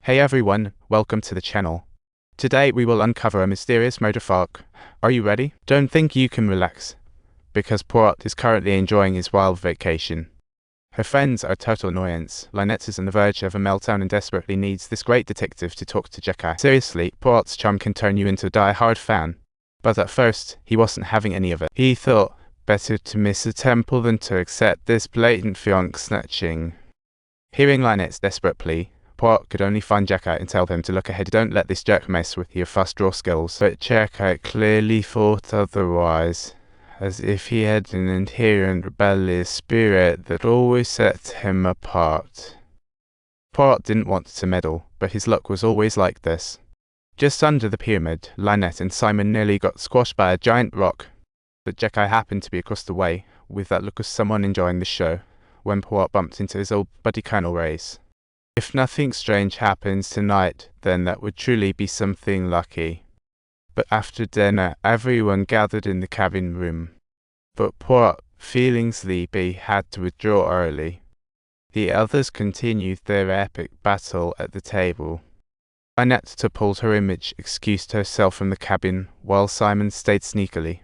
Hey everyone, welcome to the channel. Today we will uncover a mysterious murder folk. Are you ready? Don't think you can relax, because Poirot is currently enjoying his wild vacation. Her friends are total annoyance. Lynette is on the verge of a meltdown and desperately needs this great detective to talk to Jekyll. Seriously, Poirot's charm can turn you into a die-hard fan. But at first, he wasn't having any of it. He thought, better to miss a temple than to accept this blatant fiancé snatching. Hearing Lynette's desperate plea, Poirot could only find Jekyll and tell him to look ahead. Don't let this jerk mess with your fast draw skills. But Jekyll clearly thought otherwise, as if he had an inherent rebellious spirit that always set him apart. Poirot didn't want to meddle, but his luck was always like this. Just under the pyramid, Lynette and Simon nearly got squashed by a giant rock, but Jekyll happened to be across the way, with that look of someone enjoying the show, when Poirot bumped into his old buddy Colonel Reyes. If nothing strange happens tonight, then that would truly be something lucky. But after dinner, everyone gathered in the cabin room. But Poirot, feeling sleepy, had to withdraw early. The others continued their epic battle at the table. Lynette, to pull her image, excused herself from the cabin, while Simon stayed sneakily.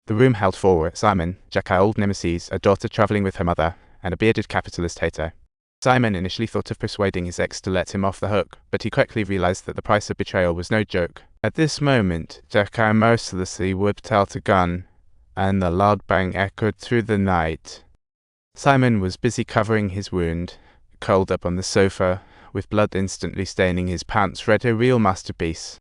The room held four: Simon, Jekyll's old nemesis, a daughter travelling with her mother, and a bearded capitalist hater. Simon initially thought of persuading his ex to let him off the hook, but he quickly realized that the price of betrayal was no joke. At this moment, Jekyll mercilessly whipped out a gun, and the loud bang echoed through the night. Simon was busy covering his wound, curled up on the sofa, with blood instantly staining his pants, read a real masterpiece.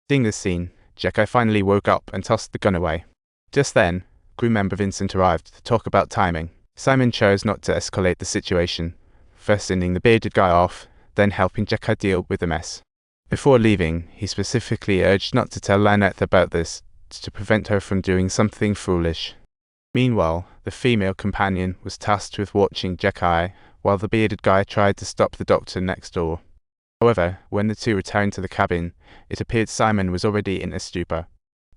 Seeing this scene, Jekyll finally woke up and tossed the gun away. Just then, crew member Vincent arrived to talk about timing. Simon chose not to escalate the situation, first sending the bearded guy off, then helping Jekyll deal with the mess. Before leaving, he specifically urged not to tell Lynette about this, to prevent her from doing something foolish. Meanwhile, the female companion was tasked with watching Jekyll, while the bearded guy tried to stop the doctor next door. However, when the two returned to the cabin, it appeared Simon was already in a stupor.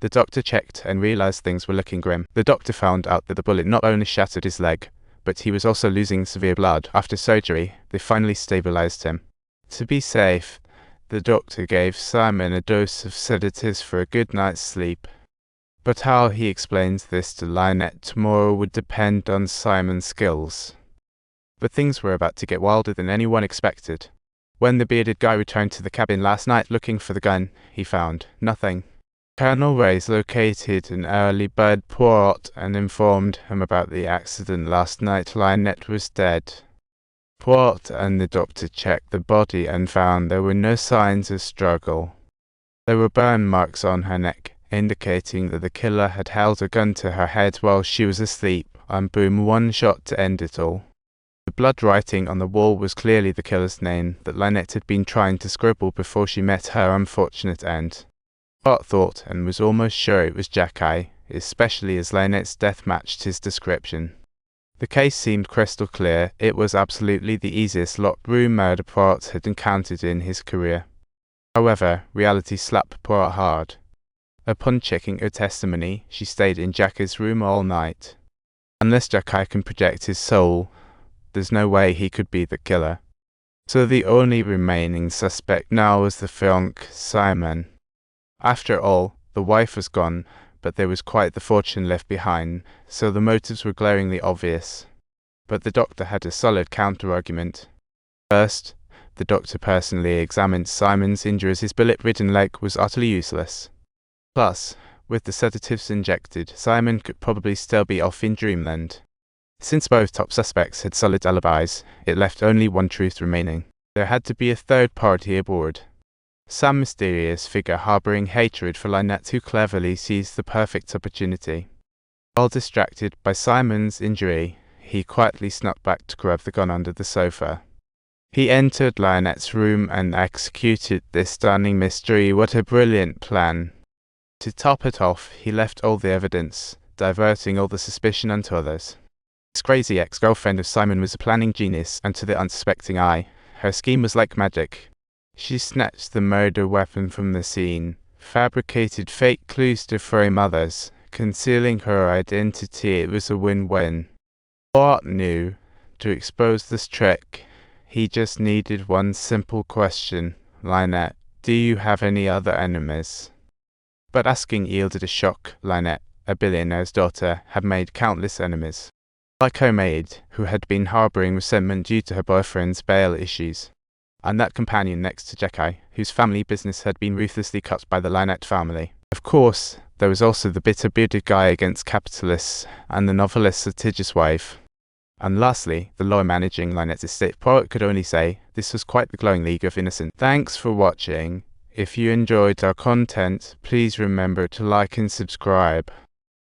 The doctor checked and realized things were looking grim. The doctor found out that the bullet not only shattered his leg, but he was also losing severe blood. After surgery, they finally stabilized him. To be safe, the doctor gave Simon a dose of sedatives for a good night's sleep. But how he explains this to Lynette tomorrow would depend on Simon's skills. But things were about to get wilder than anyone expected. When the bearded guy returned to the cabin last night looking for the gun, he found nothing. Colonel Reyes located an early bird Poirot and informed him about the accident last night. Lynette was dead. Poirot and the doctor checked the body and found there were no signs of struggle. There were burn marks on her neck, indicating that the killer had held a gun to her head while she was asleep, and boom, one shot to end it all. The blood writing on the wall was clearly the killer's name that Lynette had been trying to scribble before she met her unfortunate end. Poirot thought and was almost sure it was Jekyll, especially as Lynette's death matched his description. The case seemed crystal clear. It was absolutely the easiest locked room murder Poirot had encountered in his career. However, reality slapped Poirot hard. Upon checking her testimony, she stayed in Jekyll's room all night. Unless Jekyll can project his soul, there's no way he could be the killer. So the only remaining suspect now was the fiancé, Simon. After all, the wife was gone, but there was quite the fortune left behind, so the motives were glaringly obvious. But the doctor had a solid counter-argument. First, the doctor personally examined Simon's injuries. His bullet-ridden leg was utterly useless. Plus, with the sedatives injected, Simon could probably still be off in dreamland. Since both top suspects had solid alibis, it left only one truth remaining. There had to be a third party aboard. Some mysterious figure harboring hatred for Lynette who cleverly seized the perfect opportunity. While distracted by Simon's injury, he quietly snuck back to grab the gun under the sofa. He entered Lynette's room and executed this stunning mystery. What a brilliant plan. To top it off, he left all the evidence, diverting all the suspicion onto others. This crazy ex-girlfriend of Simon was a planning genius, and to the unsuspecting eye, her scheme was like magic. She snatched the murder weapon from the scene, fabricated fake clues to frame others, concealing her identity. It was a win-win. Poirot knew, to expose this trick, he just needed one simple question. Lynette, do you have any other enemies? But asking yielded a shock. Lynette, a billionaire's daughter, had made countless enemies. Like her maid, who had been harboring resentment due to her boyfriend's bail issues. And that companion next to Jackie, whose family business had been ruthlessly cut by the Lynette family. Of course, there was also the bitter bearded guy against capitalists, and the novelist's litigious wife. And lastly, the lawyer managing Lynette's estate. Poirot could only say, this was quite the glowing league of innocence. Thanks for watching. If you enjoyed our content, please remember to like and subscribe.